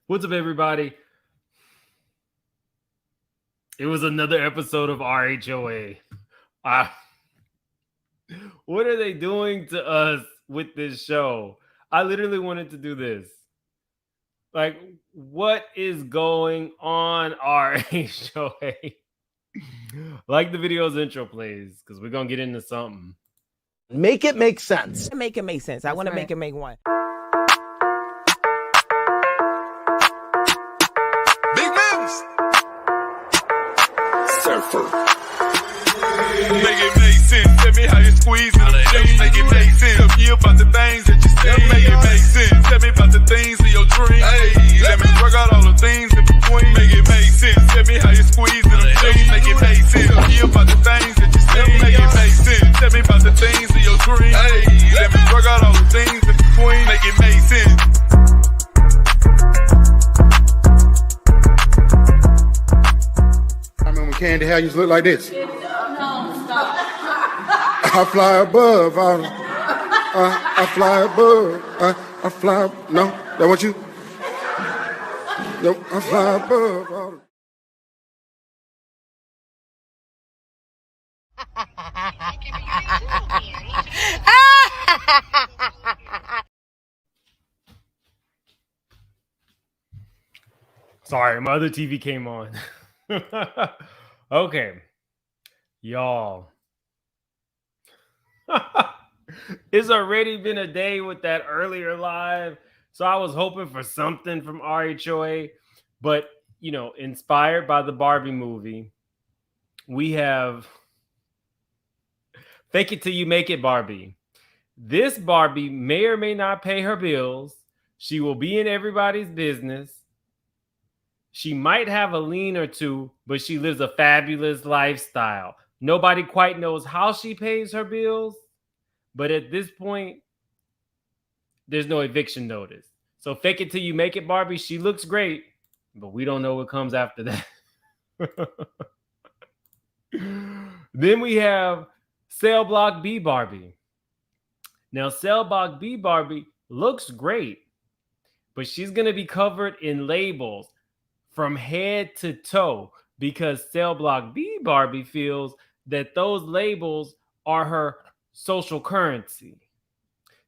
What's up, everybody? It was another episode of RHOA. What are they doing to us with this show? I literally wanted to do this. Like, what is going on, RHOA? Like the video's intro, please, because we're going to get into something. Make it make sense. Make it make sense. I want to make it make one. Big moves. Surfer. Make it make sense. Tell me how you squeeze it. Make it make sense. Tell me about the things that you see. Make it make sense. Tell me about the things of your dreams. Hey, let me work out all the things in between. Make it make sense. Tell me how you squeeze it. Make it make sense. Tell me about the things that you see. Make it make sense. Tell me about the things of your dreams. Hey, let me work out all the things in between. Make it make sense. I remember when Candy Hair used to look like this. I fly above. I fly above. I fly. No, that want you? No, I fly above. Sorry, my other TV came on. Okay. Y'all. It's already been a day with that earlier live. So I was hoping for something from RHOA. But, you know, inspired by the Barbie movie, we have Fake It Till You Make It Barbie. This Barbie may or may not pay her bills. She will be in everybody's business. She might have a lean or two, but she lives a fabulous lifestyle. Nobody quite knows how she pays her bills, but at this point, there's no eviction notice. So fake it till you make it, Barbie. She looks great, but we don't know what comes after that. Then we have Cell Block B Barbie. Now, Cell Block B Barbie looks great, but she's going to be covered in labels from head to toe because Cell Block B Barbie feels that those labels are her social currency.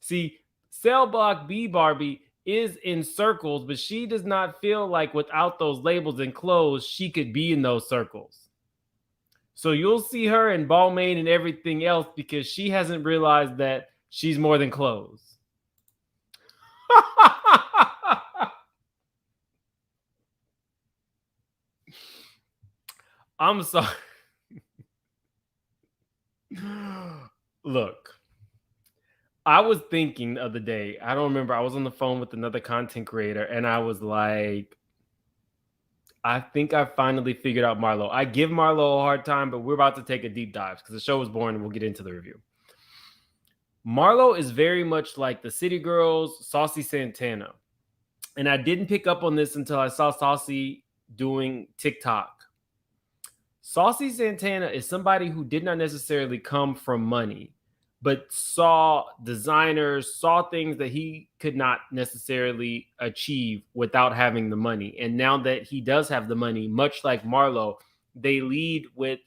See, Cell Block B Barbie is in circles, but she does not feel like without those labels and clothes, she could be in those circles. So you'll see her in Balmain and everything else because she hasn't realized that she's more than clothes. I'm sorry. Look, I was thinking the other day, I don't remember, I was on the phone with another content creator and I was like, I think I finally figured out Marlo. I give Marlo a hard time, but we're about to take a deep dive because the show was boring and we'll get into the review. Marlo is very much like the City Girls, Saucy Santana. And I didn't pick up on this until I saw Saucy doing TikTok. Saucy Santana is somebody who did not necessarily come from money, but saw designers, saw things that he could not necessarily achieve without having the money. And now that he does have the money, much like Marlo, they lead with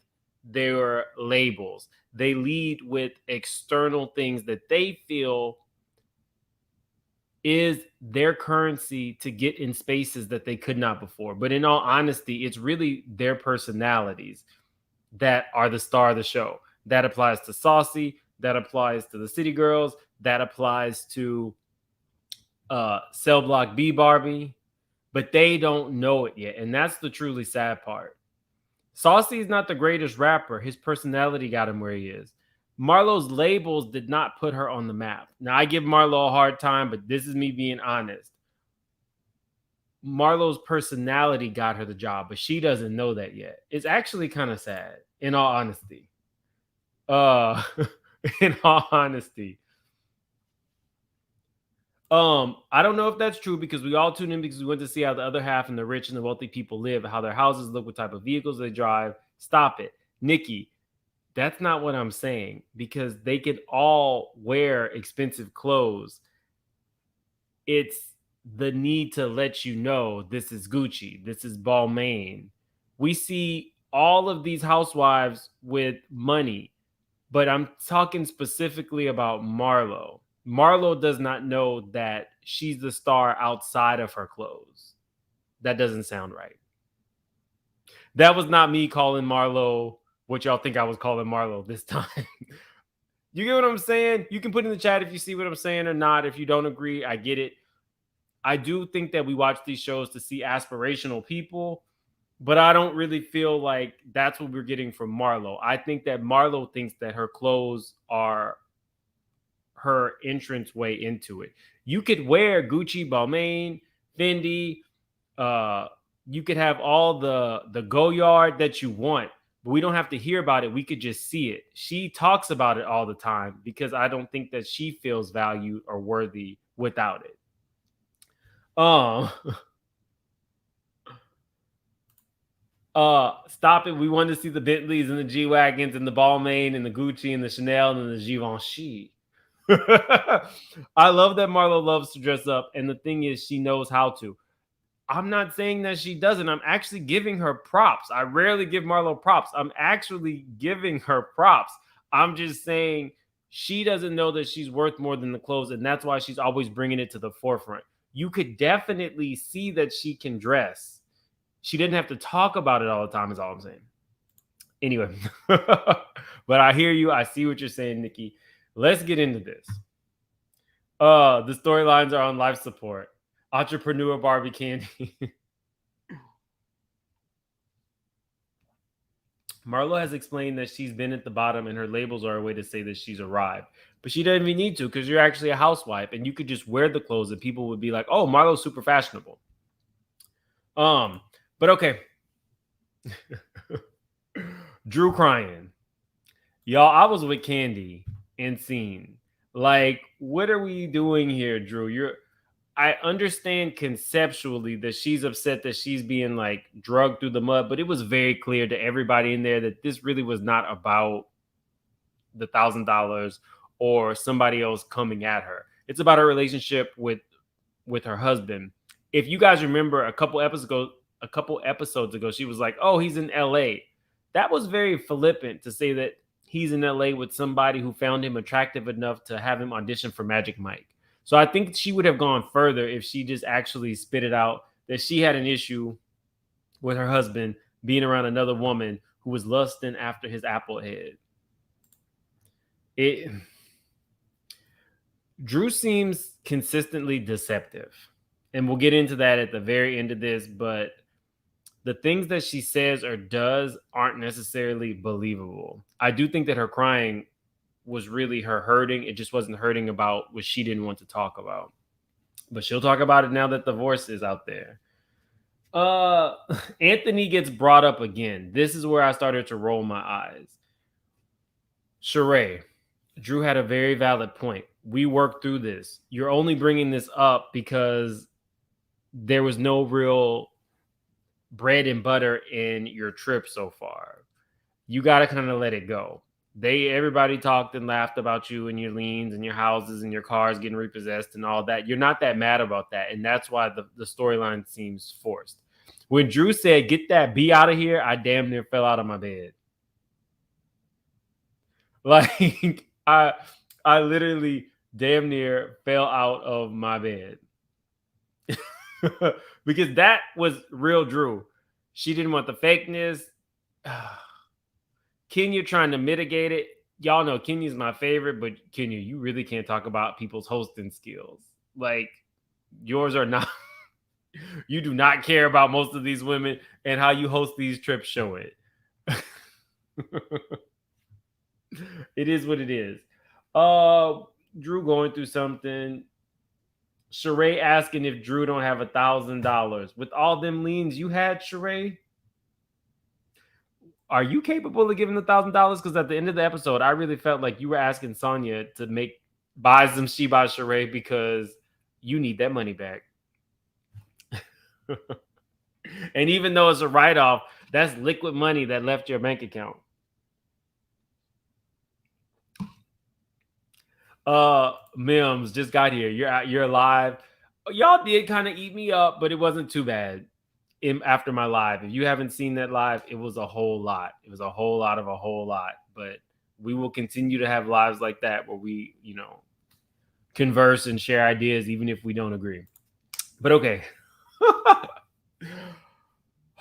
their labels. They lead with external things that they feel is their currency to get in spaces that they could not before. But in all honesty, it's really their personalities that are the star of the show. That applies to Saucy. That applies to the City Girls. That applies to Cell Block B Barbie. But they don't know it yet. And that's the truly sad part. Saucy is not the greatest rapper. His personality got him where he is. Marlo's labels did not put her on the map. Now, I give Marlo a hard time, but this is me being honest. Marlo's personality got her the job, but she doesn't know that yet. It's actually kind of sad, in all honesty. In all honesty. I don't know if that's true because we all tune in because we went to see how the other half and the rich and the wealthy people live, how their houses look, what type of vehicles they drive. Stop it. Nikki, that's not what I'm saying because they could all wear expensive clothes. It's the need to let you know this is Gucci, this is Balmain. We see all of these housewives with money, but I'm talking specifically about Marlo. Marlo does not know that she's the star outside of her clothes. That doesn't sound right. That was not me calling Marlo what y'all think I was calling Marlo this time. You get what I'm saying? You can put in the chat if you see what I'm saying or not. If you don't agree, I get it. I do think that we watch these shows to see aspirational people, but I don't really feel like that's what we're getting from Marlo. I think that Marlo thinks that her clothes are her entrance way into it. You could wear Gucci, Balmain, Fendi, you could have all the Goyard that you want, but we don't have to hear about it. We could just see it. She talks about it all the time because I don't think that she feels valued or worthy without it. Stop it. We wanted to see the Bentleys and the G-Wagons and the Balmain and the Gucci and the Chanel and the Givenchy. I love that Marlo loves to dress up, and the thing is, she knows how to. I'm not saying that she doesn't. I'm actually giving her props. I rarely give Marlo props. I'm actually giving her props. I'm just saying she doesn't know that she's worth more than the clothes, and that's why she's always bringing it to the forefront. You could definitely see that she can dress. She didn't have to talk about it all the time, is all I'm saying. Anyway, but I hear you. I see what you're saying, Nikki. Let's get into this. The storylines are on life support. Entrepreneur Barbie Candy. Marlo has explained that she's been at the bottom and her labels are a way to say that she's arrived. But she doesn't even need to because you're actually a housewife and you could just wear the clothes and people would be like, oh, Marlo's super fashionable. But okay. Drew crying. Y'all, I was with Candy and Scene. Like, what are we doing here, Drew? I understand conceptually that she's upset that she's being like drugged through the mud, but it was very clear to everybody in there that this really was not about the $1,000 or somebody else coming at her. It's about her relationship with her husband. If you guys remember a couple episodes ago, she was like, oh, he's in LA. That was very flippant to say that he's in LA with somebody who found him attractive enough to have him audition for Magic Mike. So I think she would have gone further if she just actually spit it out that she had an issue with her husband being around another woman who was lusting after his apple head. Drew seems consistently deceptive. And we'll get into that at the very end of this, but the things that she says or does aren't necessarily believable. I do think that her crying was really her hurting. It just wasn't hurting about what she didn't want to talk about. But she'll talk about it now that the divorce is out there. Anthony gets brought up again. This is where I started to roll my eyes. Sheree, Drew had a very valid point. We worked through this. You're only bringing this up because there was no real bread and butter in your trip so far. You got to kind of let it go. Everybody talked and laughed about you and your liens and your houses and your cars getting repossessed and all that. You're not that mad about that. And that's why the storyline seems forced. When Drew said, get that B out of here, I damn near fell out of my bed. Like, I literally damn near fell out of my bed. Because that was real Drew. She didn't want the fakeness. Kenya trying to mitigate it. Y'all know Kenya's my favorite, but Kenya, you really can't talk about people's hosting skills. Like, yours are not. You do not care about most of these women, and how you host these trips show it. It is what it is. Drew going through something. Sheree asking if Drew don't have $1,000. With all them liens you had, Sheree, are you capable of giving $1,000? Because at the end of the episode, I really felt like you were asking Sonya to buy some Sheba Sheree because you need that money back. And even though it's a write-off, that's liquid money that left your bank account. Mims just got here. You're alive. Y'all did kind of eat me up, but it wasn't too bad. After my live, if you haven't seen that live, it was a whole lot. It was a whole lot of a whole lot. But we will continue to have lives like that where we, converse and share ideas, even if we don't agree. But okay.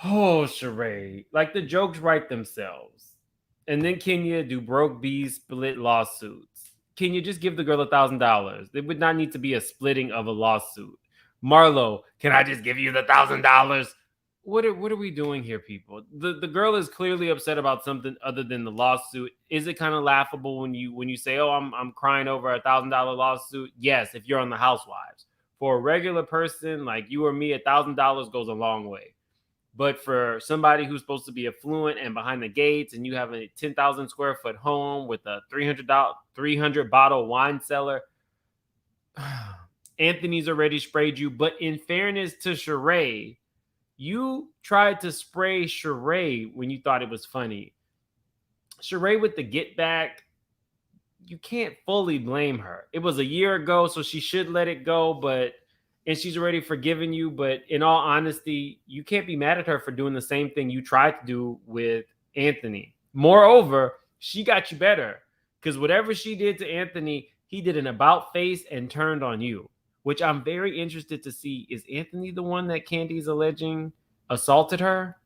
Oh, Sheree. Like the jokes write themselves. And then Kenya do broke bees split lawsuits. Kenya, just give the girl $1,000. There would not need to be a splitting of a lawsuit. Marlo, can I just give you the $1,000? What are we doing here, people? The girl is clearly upset about something other than the lawsuit. Is it kind of laughable when you say, "Oh, I'm crying over $1,000 lawsuit"? Yes, if you're on the Housewives. For a regular person like you or me, $1,000 goes a long way. But for somebody who's supposed to be affluent and behind the gates, and you have a 10,000 square foot home with a 300 bottle wine cellar, Anthony's already sprayed you. But in fairness to Sheree, you tried to spray Sheree when you thought it was funny. Sheree with the get back, you can't fully blame her. It was a year ago, so she should let it go, and she's already forgiven you. But in all honesty, you can't be mad at her for doing the same thing you tried to do with Anthony. Moreover, she got you better because whatever she did to Anthony, he did an about face and turned on you, which I'm very interested to see. Is Anthony the one that Candy's alleging assaulted her?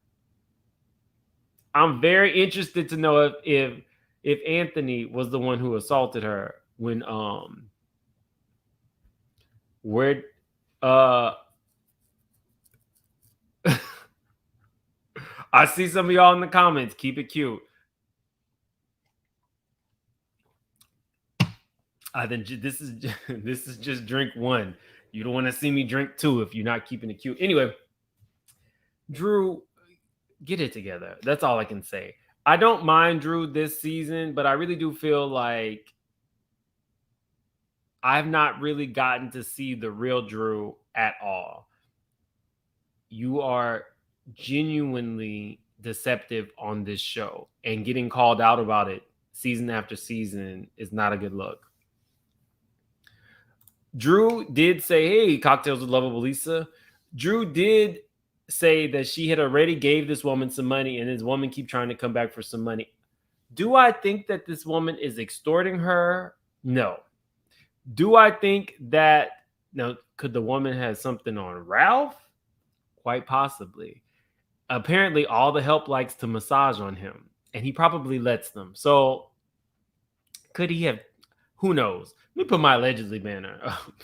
I'm very interested to know if Anthony was the one who assaulted her when I see some of y'all in the comments. Keep it cute. I think this is just drink one. You don't want to see me drink two if you're not keeping it cute. Anyway, Drew, get it together. That's all I can say. I don't mind Drew this season, but I really do feel like I've not really gotten to see the real Drew at all. You are genuinely deceptive on this show, and getting called out about it season after season is not a good look. Drew did say, hey, cocktails with lovable Lisa. Drew did say that she had already gave this woman some money and this woman keep trying to come back for some money. Do I think that this woman is extorting her? No. Do I think that, now, could the woman have something on Ralph? Quite possibly. Apparently, all the help likes to massage on him, and he probably lets them. So, could he have? Who knows? Let me put my allegedly banner up.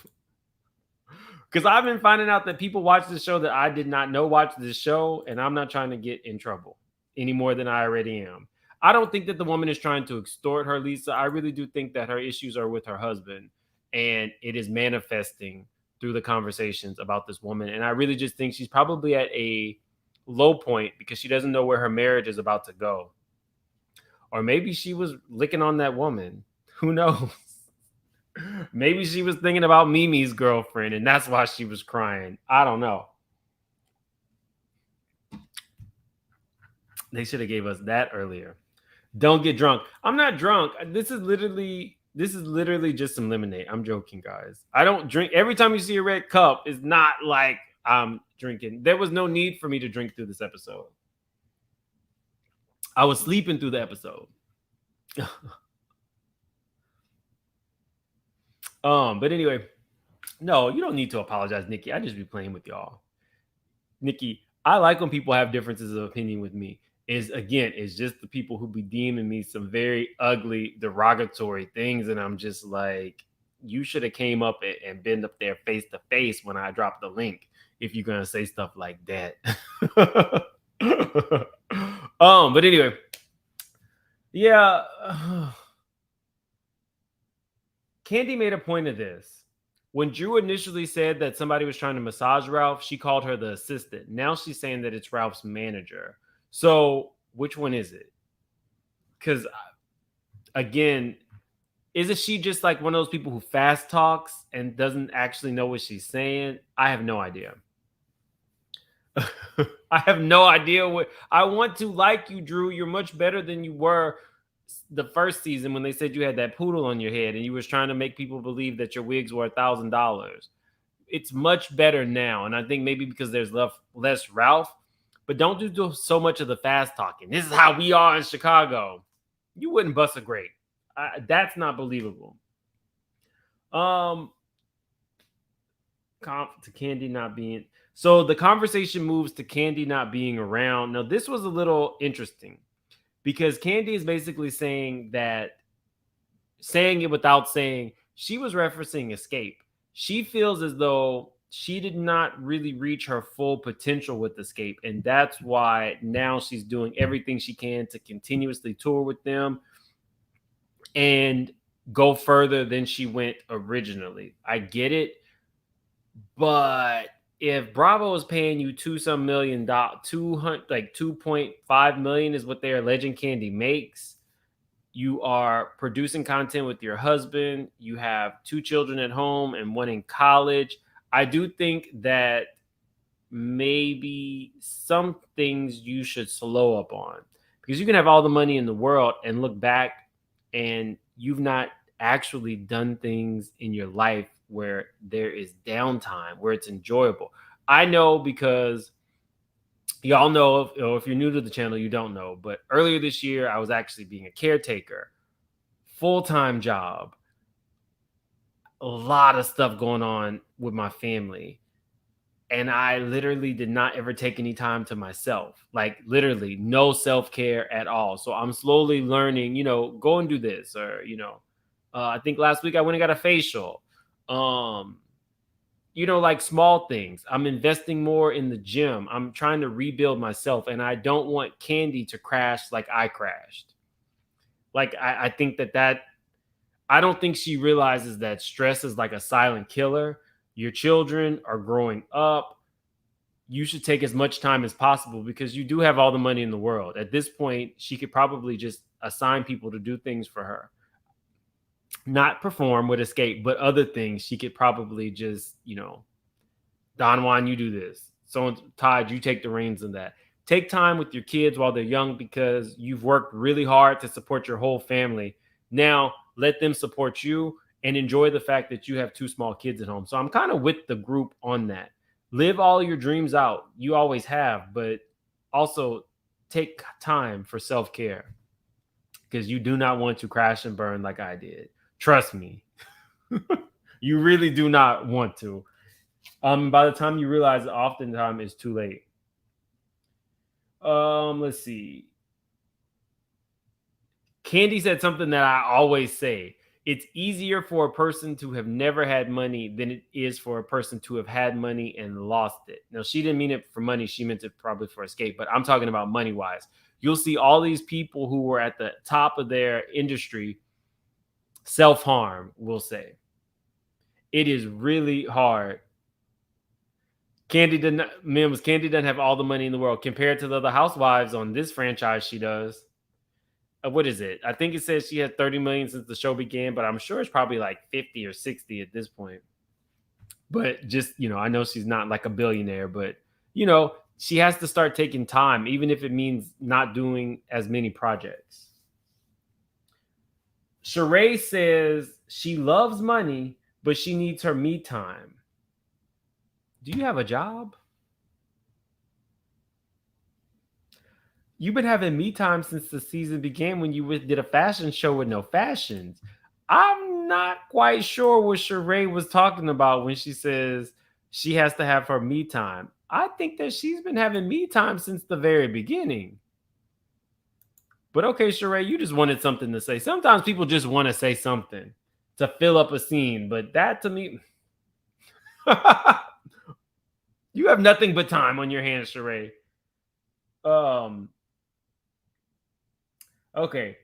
Because I've been finding out that people watch this show that I did not know watch this show, and I'm not trying to get in trouble any more than I already am. I don't think that the woman is trying to extort her, Lisa. I really do think that her issues are with her husband, and it is manifesting through the conversations about this woman. And I really just think she's probably at a low point because she doesn't know where her marriage is about to go. Or maybe she was licking on that woman. Who knows? Maybe she was thinking about Mimi's girlfriend and that's why she was crying. I don't know. They should have gave us that earlier. Don't get drunk. I'm not drunk. This is literally just some lemonade. I'm joking, guys. I don't drink. Every time you see a red cup, it's not like I'm drinking. There was no need for me to drink through this episode. I was sleeping through the episode. But anyway, no, you don't need to apologize, Nikki. I just be playing with y'all. Nikki, I like when people have differences of opinion with me. It's just the people who be deeming me some very ugly, derogatory things. And I'm just like, you should have came up and been up there face to face when I dropped the link. If you're going to say stuff like that. But anyway, yeah. Candy made a point of this. When Drew initially said that somebody was trying to massage Ralph, she called her the assistant. Now she's saying that it's Ralph's manager. So which one is it? Because again, isn't she just like one of those people who fast talks and doesn't actually know what she's saying? I have no idea. I have no idea what I want to like you, Drew. You're much better than you were the first season when they said you had that poodle on your head and you was trying to make people believe that your wigs were $1,000. it's much better now. And I think maybe because there's less Ralph, but don't do so much of the fast talking. This is how we are in Chicago. You wouldn't bust a grape. That's not believable. To Kandi not being, so the conversation moves to Kandi not being around. Now, this was a little interesting because Kandi is basically saying it without saying, she was referencing Escape. She feels as though she did not really reach her full potential with Escape, and that's why now she's doing everything she can to continuously tour with them and go further than she went originally. I get it, but if Bravo is paying you $2 million, 2.5 million is what they're alleging Kandi makes. You are producing content with your husband. You have 2 children at home and 1 in college. I do think that maybe some things you should slow up on, because you can have all the money in the world and look back and you've not actually done things in your life where there is downtime, where it's enjoyable. I know because y'all know, if you're new to the channel, you don't know, but earlier this year, I was actually being a caretaker, full-time job, a lot of stuff going on with my family. And I literally did not ever take any time to myself, like literally no self-care at all. So I'm slowly learning, go and do this, or, I think last week I went and got a facial. Like small things. I'm investing more in the gym. I'm trying to rebuild myself, and I don't want Kandi to crash like I crashed. Like, I think that I don't think she realizes that stress is like a silent killer. Your children are growing up. You should take as much time as possible because you do have all the money in the world. At this point, she could probably just assign people to do things for her. Not perform with Escape, but other things she could probably just, Don Juan, you do this. So Todd, you take the reins of that. Take time with your kids while they're young because you've worked really hard to support your whole family. Now let them support you and enjoy the fact that you have 2 small kids at home. So I'm kind of with the group on that. Live all your dreams out. You always have, but also take time for self-care because you do not want to crash and burn like I did. Trust me. You really do not want to. By the time you realize, oftentimes it's too late. Let's see. Kandi said something that I always say. It's easier for a person to have never had money than it is for a person to have had money and lost it. Now, she didn't mean it for money. She meant it probably for Escape, but I'm talking about money-wise. You'll see all these people who were at the top of their industry self-harm, we'll say. It is really hard. Kandi doesn't have all the money in the world compared to the other housewives on this franchise. She does. What is it? I think it says she had 30 million since the show began, but I'm sure it's probably like 50 or 60 at this point. But just, I know she's not like a billionaire, but, she has to start taking time, even if it means not doing as many projects. Sheree says she loves money, but she needs her me time. Do you have a job? You've been having me time since the season began when you did a fashion show with no fashions. I'm not quite sure what Sheree was talking about when she says she has to have her me time. I think that she's been having me time since the very beginning. But okay, Sheree, you just wanted something to say. Sometimes people just want to say something to fill up a scene, but that to me... You have nothing but time on your hands, Sheree. Okay.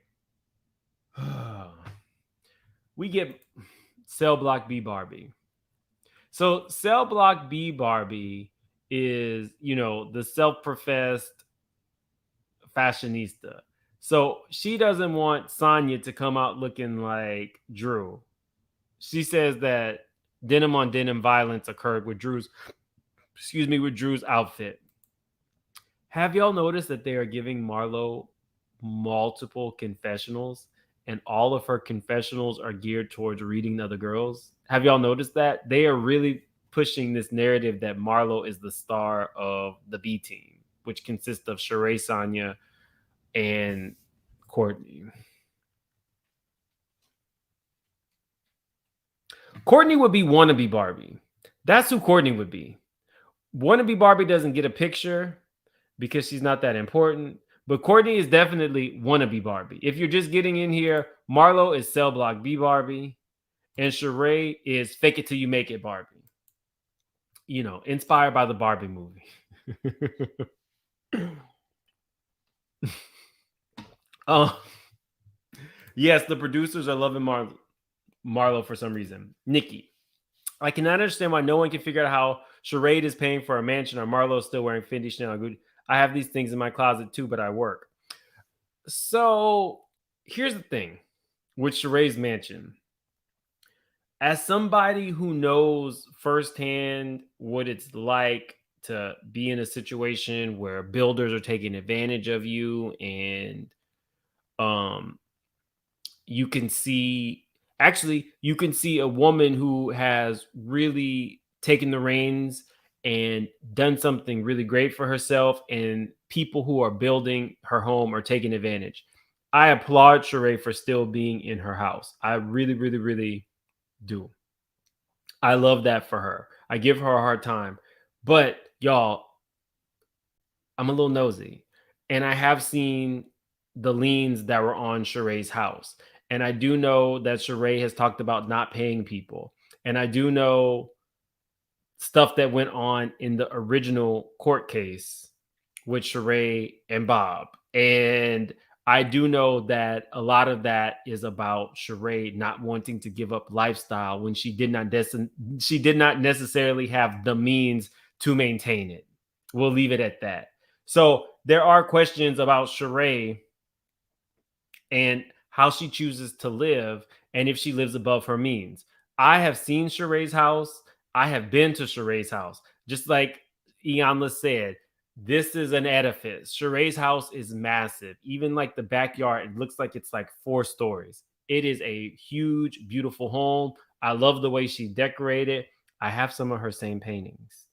We get Cell Block B Barbie. So Cell Block B Barbie is, the self-professed fashionista. So she doesn't want Sonya to come out looking like Drew. She says that denim on denim violence occurred with Drew's outfit. Have y'all noticed that they are giving Marlo multiple confessionals and all of her confessionals are geared towards reading other girls? Have y'all noticed that? They are really pushing this narrative that Marlo is the star of the B team, which consists of Sheree, Sonya, and Courtney. Courtney would be wannabe Barbie. That's who Courtney would be. Wannabe Barbie doesn't get a picture because she's not that important. But Courtney is definitely wannabe Barbie. If you're just getting in here, Marlo is Cell Block B Barbie. And Sheree is Fake It Till You Make It Barbie. You know, inspired by the Barbie movie. Yes, the producers are loving Marlo for some reason. Nikki, I cannot understand why no one can figure out how Sheree is paying for a mansion or Marlo is still wearing Fendi, Chanel, Gucci. I have these things in my closet too, but I work. So here's the thing with Sheree's mansion. As somebody who knows firsthand what it's like to be in a situation where builders are taking advantage of you, and you can see a woman who has really taken the reins and done something really great for herself, and people who are building her home are taking advantage. I applaud Sheree for still being in her house. I really, really, really do. I love that for her. I give her a hard time. But y'all, I'm a little nosy, and I have seen the liens that were on Sheree's house. And I do know that Sheree has talked about not paying people. And I do know stuff that went on in the original court case with Sheree and Bob. And I do know that a lot of that is about Sheree not wanting to give up lifestyle when she did not necessarily have the means to maintain it. We'll leave it at that. So there are questions about Sheree and how she chooses to live, and if she lives above her means. I have seen Sheree's house. I have been to Sheree's house. Just like Iyanla said, this is an edifice. Sheree's house is massive. Even like the backyard, it looks like it's like 4 stories. It is a huge, beautiful home. I love the way she decorated. I have some of her same paintings.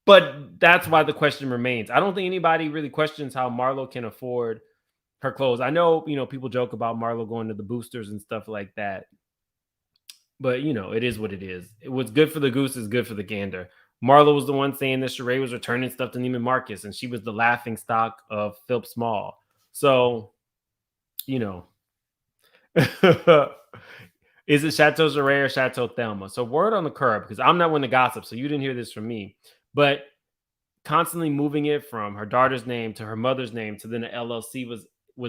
But that's why the question remains. I don't think anybody really questions how Marlo can afford her clothes. I know, people joke about Marlo going to the boosters and stuff like that. But, it is what it is. What's good for the goose is good for the gander. Marlo was the one saying that Sheree was returning stuff to Neiman Marcus, and she was the laughing stock of Philip Small. So, is it Chateau Sheree or Chateau Thelma? So word on the curb, because I'm not one to gossip, so you didn't hear this from me. But constantly moving it from her daughter's name to her mother's name to then the LLC was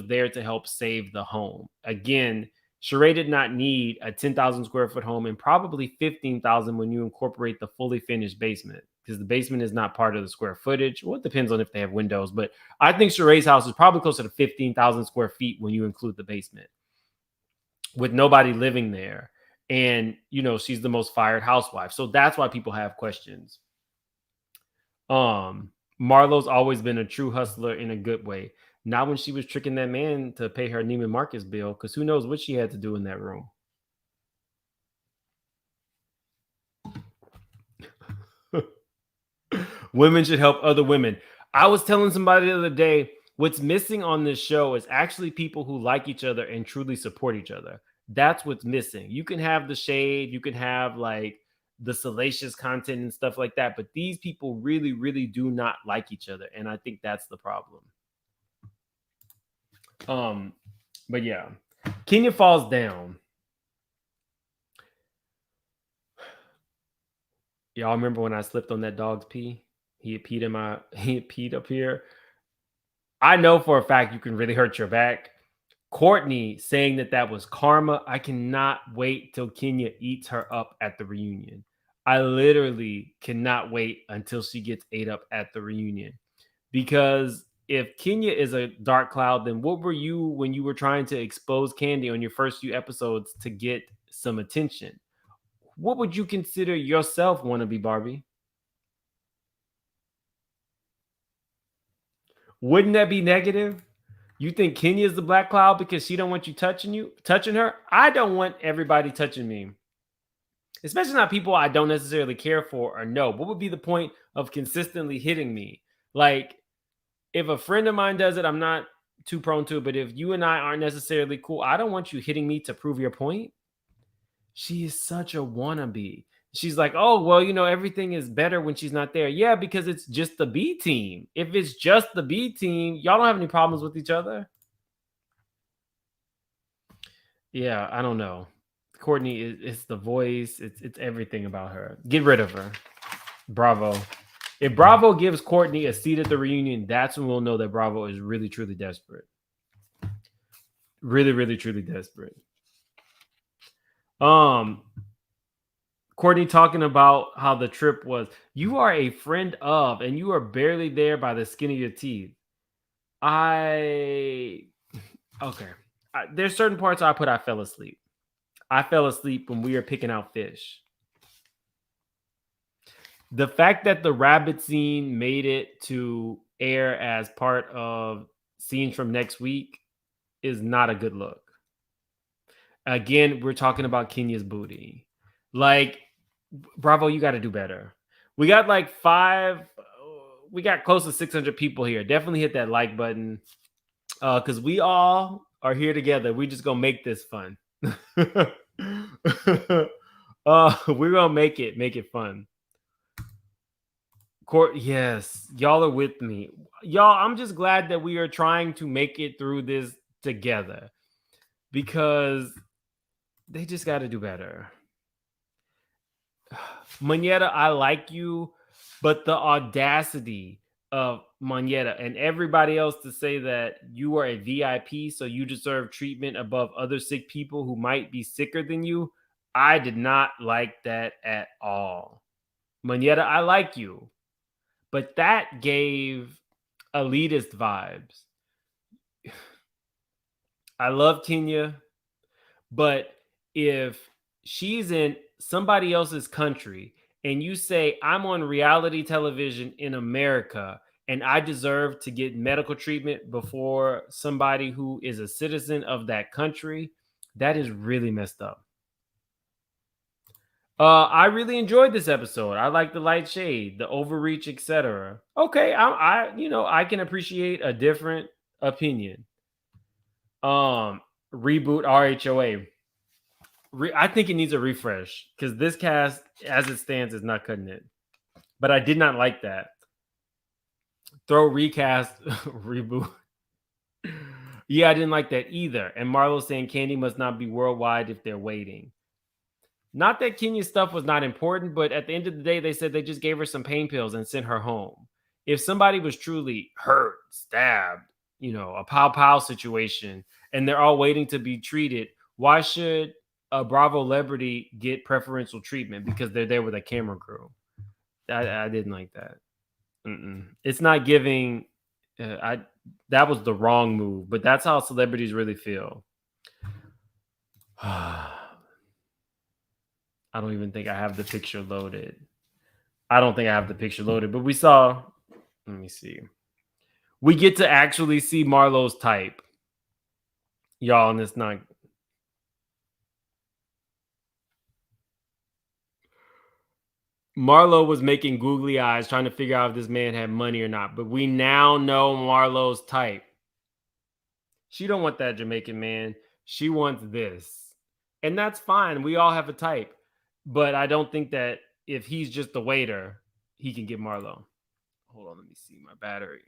there to help save the home. Again, Sheree did not need a 10,000 square foot home, and probably 15,000 when you incorporate the fully finished basement, because the basement is not part of the square footage. Well, it depends on if they have windows, but I think Sheree's house is probably closer to 15,000 square feet when you include the basement, with nobody living there. And, she's the most fired housewife. So that's why people have questions. Marlo's always been a true hustler in a good way. Not when she was tricking that man to pay her Neiman Marcus bill, because who knows what she had to do in that room. Women should help other women. I was telling somebody the other day, what's missing on this show is actually people who like each other and truly support each other. That's what's missing. You can have the shade, you can have like the salacious content and stuff like that, but these people really, really do not like each other, and I think that's the problem. But yeah, Kenya falls down. Y'all remember when I slipped on that dog's pee? He had peed up here. I know for a fact you can really hurt your back. Courtney saying that was karma. I cannot wait till Kenya eats her up at the reunion. I literally cannot wait until she gets ate up at the reunion. Because if Kenya is a dark cloud, then what were you when you were trying to expose Kandi on your first few episodes to get some attention? What would you consider yourself, wannabe Barbie? Wouldn't that be negative? You think Kenya is the black cloud because she don't want you touching her? I don't want everybody touching me. especially not people I don't necessarily care for or know. What would be the point of consistently hitting me? Like, if a friend of mine does it, I'm not too prone to it. But if you and I aren't necessarily cool, I don't want you hitting me to prove your point. She is such a wannabe. She's like, oh, well, you know, everything is better when she's not there. Yeah, because it's just the B team. If it's just the B team, y'all don't have any problems with each other. Yeah, I don't know. Courtney is the voice. It's everything about her. Get rid of her. Bravo. If Bravo gives Courtney a seat at the reunion, that's when we'll know that Bravo is really, truly desperate. Really, really, truly desperate. Courtney talking about how the trip was. You are a friend of, and you are barely there by the skin of your teeth. Okay. There's certain parts I fell asleep. I fell asleep when we were picking out fish. The fact that the rabbit scene made it to air as part of scenes from next week is not a good look. Again, we're talking about Kenya's booty. Like, Bravo, you got to do better. We got like we got close to 600 people here. Definitely hit that like button because we all are here together. We just gonna make this fun. We're gonna make it fun. Yes, y'all are with me. Y'all, I'm just glad that we are trying to make it through this together because they just got to do better. Monyetta, I like you, but the audacity of Monyetta and everybody else to say that you are a VIP, so you deserve treatment above other sick people who might be sicker than you, I did not like that at all. Monyetta, I like you, but that gave elitist vibes. I love Kenya, but if she's in somebody else's country and you say, I'm on reality television in America and I deserve to get medical treatment before somebody who is a citizen of that country, that is really messed up. I really enjoyed this episode. I like the light shade, the overreach, etc. Okay, I can appreciate a different opinion. Reboot RHOA. I think it needs a refresh because this cast, as it stands, is not cutting it. But I did not like that. Throw recast, reboot. Yeah, I didn't like that either. And Marlo saying Kandi must not be worldwide if they're waiting. Not that Kenya's stuff was not important, but at the end of the day, they said they just gave her some pain pills and sent her home. If somebody was truly hurt, stabbed, a pow situation, and they're all waiting to be treated, why should a Bravo celebrity get preferential treatment because they're there with a camera crew? I didn't like that. It's not giving. That was the wrong move, but that's how celebrities really feel. I don't even think I have the picture loaded. But we saw. Let me see. We get to actually see Marlo's type, y'all, and it's not. Marlo was making googly eyes trying to figure out if this man had money or not, but we now know Marlo's type. She don't want that Jamaican man. She wants this. And that's fine. We all have a type. But I don't think that if he's just the waiter, he can get Marlo. Hold on, let me see my battery.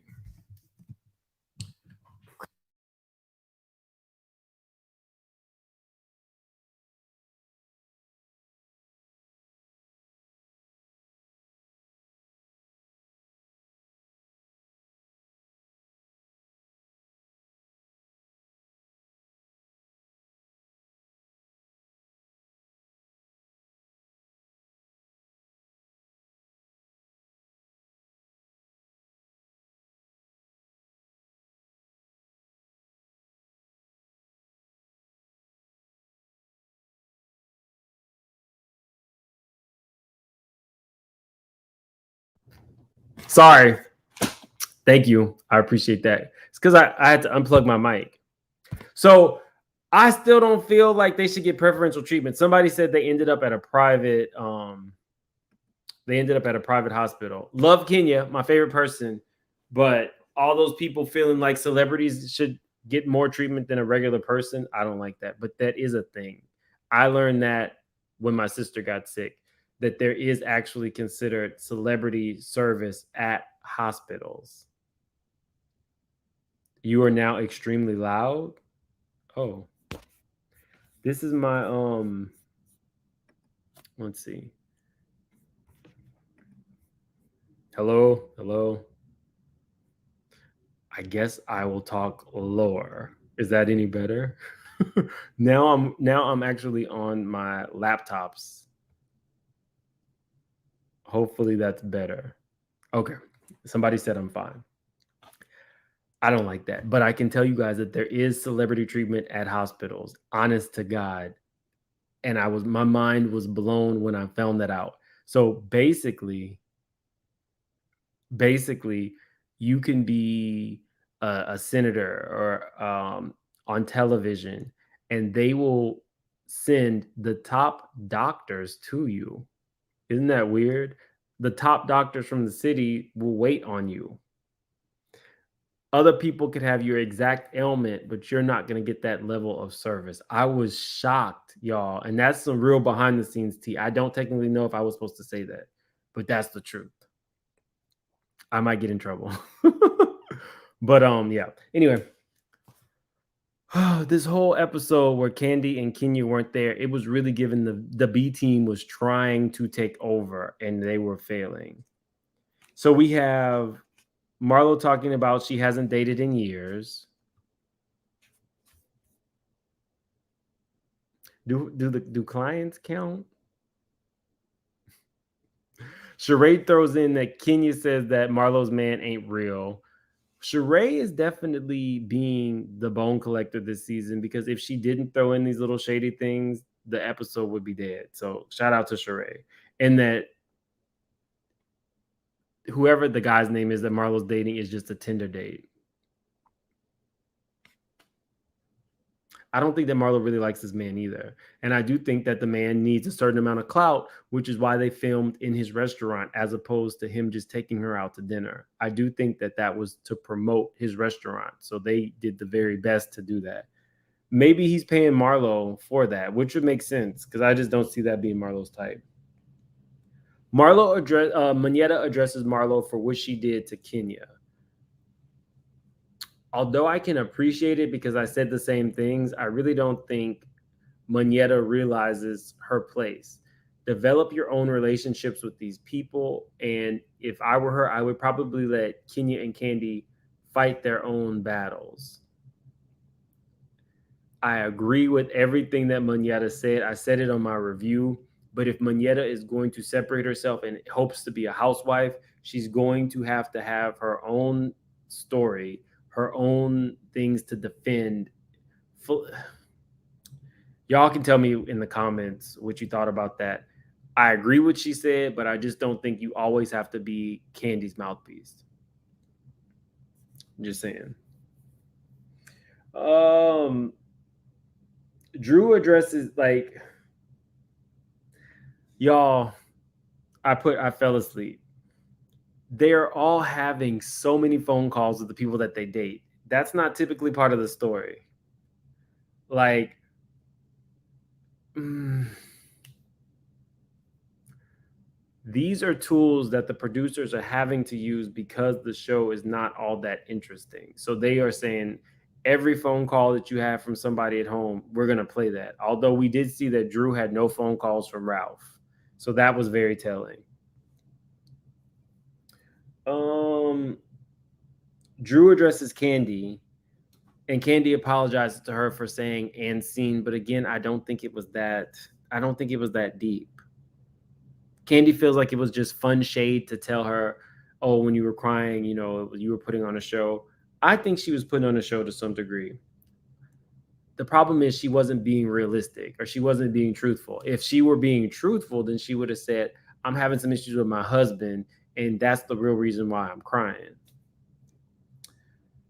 Sorry. Thank you. I appreciate that. It's because I had to unplug my mic. So I still don't feel like they should get preferential treatment. Somebody said they ended up at a private hospital. Love Kenya, my favorite person, but all those people feeling like celebrities should get more treatment than a regular person, I don't like that. But that is a thing. I learned that when my sister got sick, that there is actually considered celebrity service at hospitals. You are now extremely loud. Oh. This is my let's see. Hello. I guess I will talk lower. Is that any better? Now I'm actually on my laptops. Hopefully that's better. Okay. Somebody said I'm fine. I don't like that, but I can tell you guys that there is celebrity treatment at hospitals, honest to God. And my mind was blown when I found that out. So basically, you can be a senator or on television, and they will send the top doctors to you. Isn't that weird? The top doctors from the city will wait on you. Other people could have your exact ailment, but you're not going to get that level of service. I was shocked, y'all. And that's some real behind the scenes tea. I don't technically know if I was supposed to say that, but that's the truth. I might get in trouble. But yeah. Anyway, this whole episode where Kandi and Kenya weren't there, it was really given the B team was trying to take over and they were failing. So we have Marlo talking about she hasn't dated in years. Do clients count? Sheree throws in that Kenya says that Marlo's man ain't real. Sheree is definitely being the bone collector this season, because if she didn't throw in these little shady things, the episode would be dead. So shout out to Sheree. And that whoever the guy's name is that Marlo's dating is just a Tinder date. I don't think that Marlo really likes this man either. And I do think that the man needs a certain amount of clout, which is why they filmed in his restaurant as opposed to him just taking her out to dinner. I do think that that was to promote his restaurant. So they did the very best to do that. Maybe he's paying Marlo for that, which would make sense because I just don't see that being Marlo's type. Monyetta addresses Marlo for what she did to Kenya. Although I can appreciate it because I said the same things, I really don't think Monyetta realizes her place. Develop your own relationships with these people. And if I were her, I would probably let Kenya and Kandi fight their own battles. I agree with everything that Monyetta said. I said it on my review. But if Monyetta is going to separate herself and hopes to be a housewife, she's going to have her own story, her own things to defend. Y'all can tell me in the comments what you thought about that. I agree with what she said, but I just don't think you always have to be Kandi's mouthpiece. I'm just saying. Drew addresses y'all, I fell asleep. They're all having so many phone calls with the people that they date. That's not typically part of the story. These are tools that the producers are having to use because the show is not all that interesting. So they are saying every phone call that you have from somebody at home, we're going to play that. Although we did see that Drew had no phone calls from Ralph. So that was very telling. Drew addresses Kandi, and Kandi apologizes to her for saying "and scene," but again, I don't think it was that deep. Kandi feels like it was just fun shade to tell her, "Oh, when you were crying, you were putting on a show." I think she was putting on a show to some degree. The problem is she wasn't being realistic, or she wasn't being truthful. If she were being truthful, then she would have said, "I'm having some issues with my husband, and that's the real reason why I'm crying."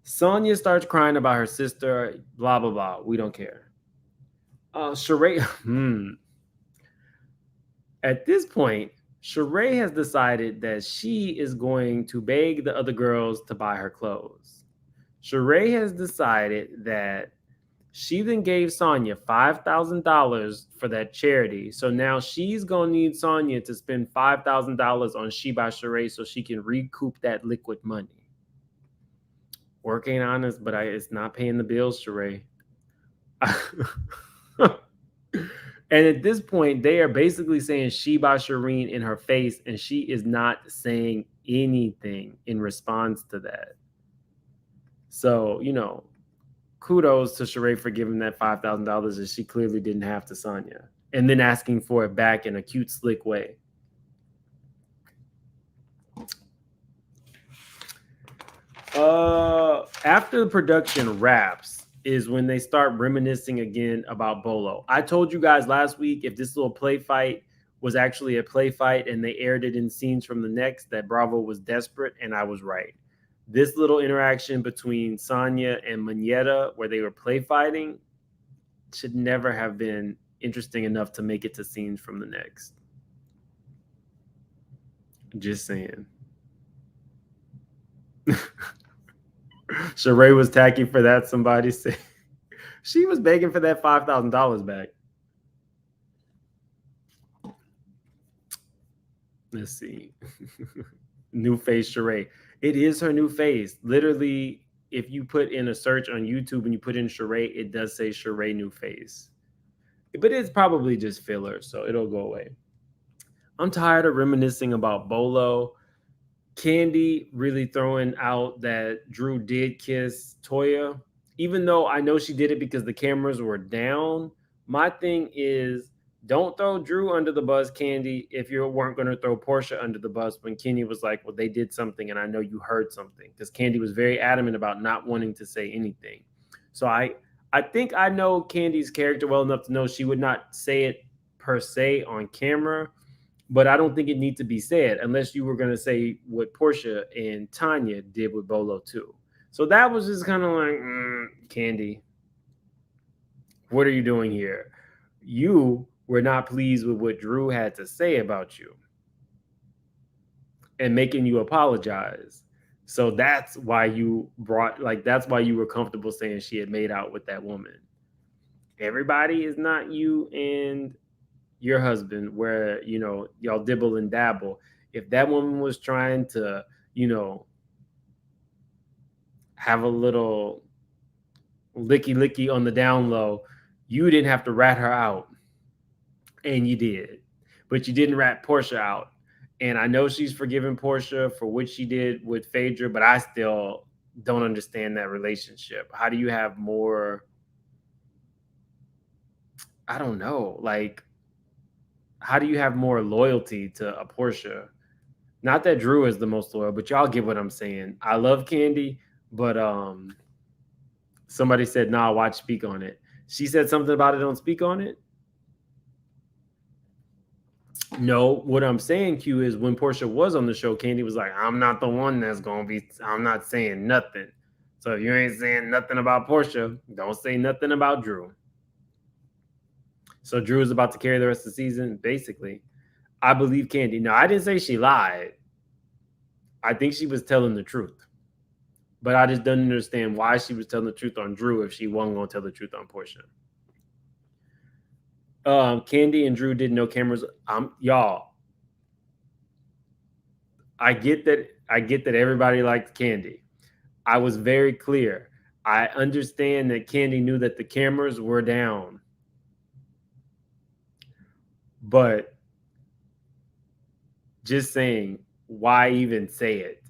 Sonia starts crying about her sister, blah, blah, blah. We don't care. Sheree. At this point, Sheree has decided that she is going to beg the other girls to buy her clothes. Sheree has decided that she then gave Sonya $5,000 for that charity. So now she's going to need Sonya to spend $5,000 on She by Sheree so she can recoup that liquid money. Work ain't honest, but it's not paying the bills, Sheree. And at this point, they are basically saying She by Shireen in her face, and she is not saying anything in response to that. So, kudos to Sheree for giving that $5,000 that she clearly didn't have to Sonya, and then asking for it back in a cute, slick way. After the production wraps is when they start reminiscing again about Bolo. I told you guys last week, if this little play fight was actually a play fight and they aired it in scenes from the next, that Bravo was desperate, and I was right. This little interaction between Sonya and Manetta, where they were play fighting, should never have been interesting enough to make it to scenes from the next. Just saying. Sheree was tacky for that. Somebody said she was begging for that $5,000 back. Let's see. New face Sheree. It is her new face. Literally, if you put in a search on YouTube and you put in Sheree, it does say Sheree new face. But it's probably just filler, so it'll go away. I'm tired of reminiscing about Bolo. Candy really throwing out that Drew did kiss Toya, even though I know she did it because the cameras were down. My thing is, don't throw Drew under the bus, Candy, if you weren't going to throw Portia under the bus when Kenny was like, well, they did something and I know you heard something, because Candy was very adamant about not wanting to say anything. So I think I know Candy's character well enough to know she would not say it per se on camera, but I don't think it needs to be said unless you were going to say what Portia and Tanya did with Bolo too. So that was just kind of like, Candy, what are you doing here? You were not pleased with what Drew had to say about you and making you apologize. So that's why you that's why you were comfortable saying she had made out with that woman. Everybody is not you and your husband, where y'all dibble and dabble. If that woman was trying to have a little licky on the down low, you didn't have to rat her out, and you did, but you didn't rat Portia out. And I know she's forgiven Portia for what she did with Phaedra, but I still don't understand that relationship. How do you have more? I don't know, how do you have more loyalty to a Portia? Not that Drew is the most loyal, but y'all get what I'm saying. I love Candy, but somebody said, nah, watch Speak on It. She said something about it on Speak on It? No, what I'm saying, Q, is when Portia was on the show, Candy was like, I'm not the one that's going to be, I'm not saying nothing. So if you ain't saying nothing about Portia, don't say nothing about Drew. So Drew is about to carry the rest of the season, basically. I believe Candy. No, I didn't say she lied. I think she was telling the truth. But I just don't understand why she was telling the truth on Drew if she wasn't going to tell the truth on Portia. Candy and Drew didn't know cameras. Y'all, I get that everybody liked Candy. I was very clear. I understand that Candy knew that the cameras were down. But just saying, why even say it?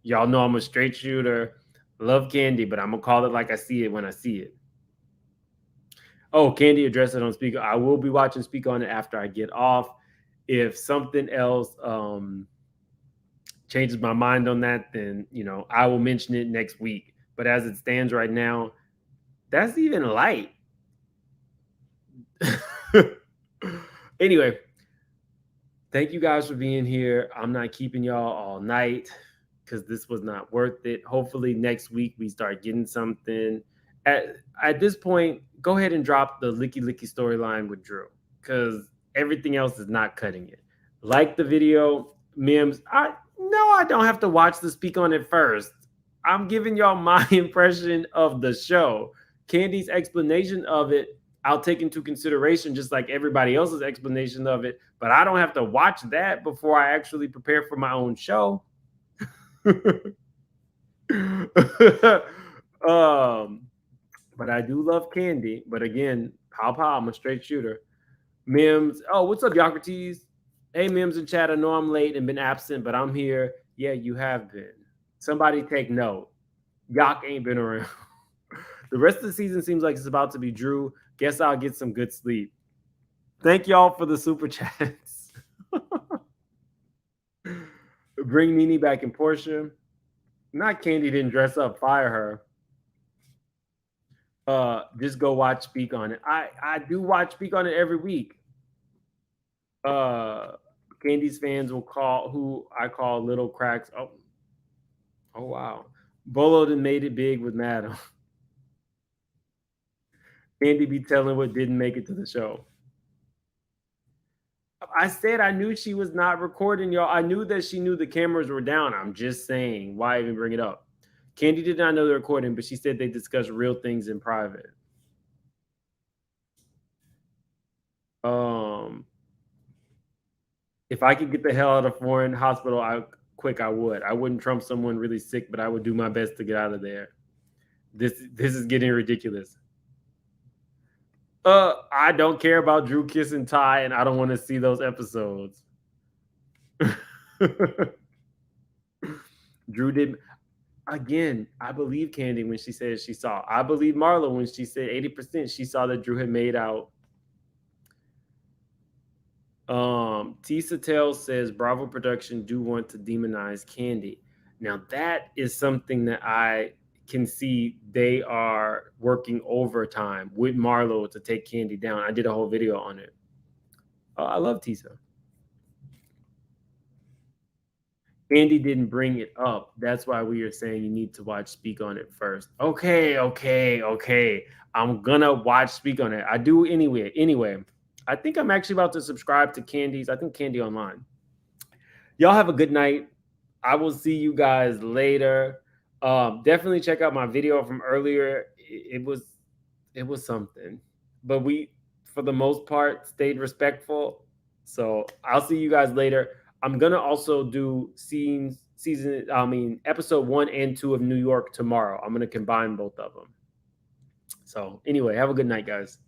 Y'all know I'm a straight shooter. Love Candy, but I'm going to call it like I see it when I see it. Oh, Candy addressed it on Speak. I will be watching Speak on It after I get off. If something else changes my mind on that, then, I will mention it next week. But as it stands right now, that's even light. Anyway, thank you guys for being here. I'm not keeping y'all all night because this was not worth it. Hopefully next week we start getting something. at this point, go ahead and drop the Licky Licky storyline with Drew, because everything else is not cutting it. Like the video, Mims. I don't have to watch the Speak on It first. I'm giving y'all my impression of the show. Candy's explanation of it, I'll take into consideration just like everybody else's explanation of it, but I don't have to watch that before I actually prepare for my own show. But I do love Candy. But again, pow, I'm a straight shooter. Mims, oh, what's up, Yocrates? Hey, Mims in chat, I know I'm late and been absent, but I'm here. Yeah, you have been. Somebody take note. Yock ain't been around. The rest of the season seems like it's about to be Drew. Guess I'll get some good sleep. Thank y'all for the super chats. Bring Nene back in Portia. Not Candy didn't dress up. Fire her. Just go watch Speak on It. I do watch Speak on It every week. Candy's fans will call who I call little cracks. Oh wow. Bolo done made it big with Madam. Candy be telling what didn't make it to the show. I said I knew she was not recording, y'all. I knew that she knew the cameras were down. I'm just saying, why even bring it up? Candy did not know the recording, but she said they discussed real things in private. If I could get the hell out of a foreign hospital, I would. I wouldn't trump someone really sick, but I would do my best to get out of there. This is getting ridiculous. I don't care about Drew kissing Ty, and I don't want to see those episodes. Drew did. Again, I believe Candy when she said she saw. I believe Marlo when she said 80% she saw that Drew had made out. Tisa Tales says Bravo production do want to demonize Candy. Now that is something that I can see they are working overtime with Marlo to take Candy down. I did a whole video on it. I love Tisa. Candy didn't bring it up. That's why we are saying you need to watch Speak on It first. Okay. I'm gonna watch Speak on It. I do anyway. I think I'm actually about to subscribe to Candy's. I think Candy Online. Y'all have a good night. I will see you guys later. Definitely check out my video from earlier. It was something, but we, for the most part, stayed respectful. So I'll see you guys later. I'm gonna also do episode 1 and 2 of New York tomorrow. I'm gonna combine both of them. So anyway, have a good night, guys.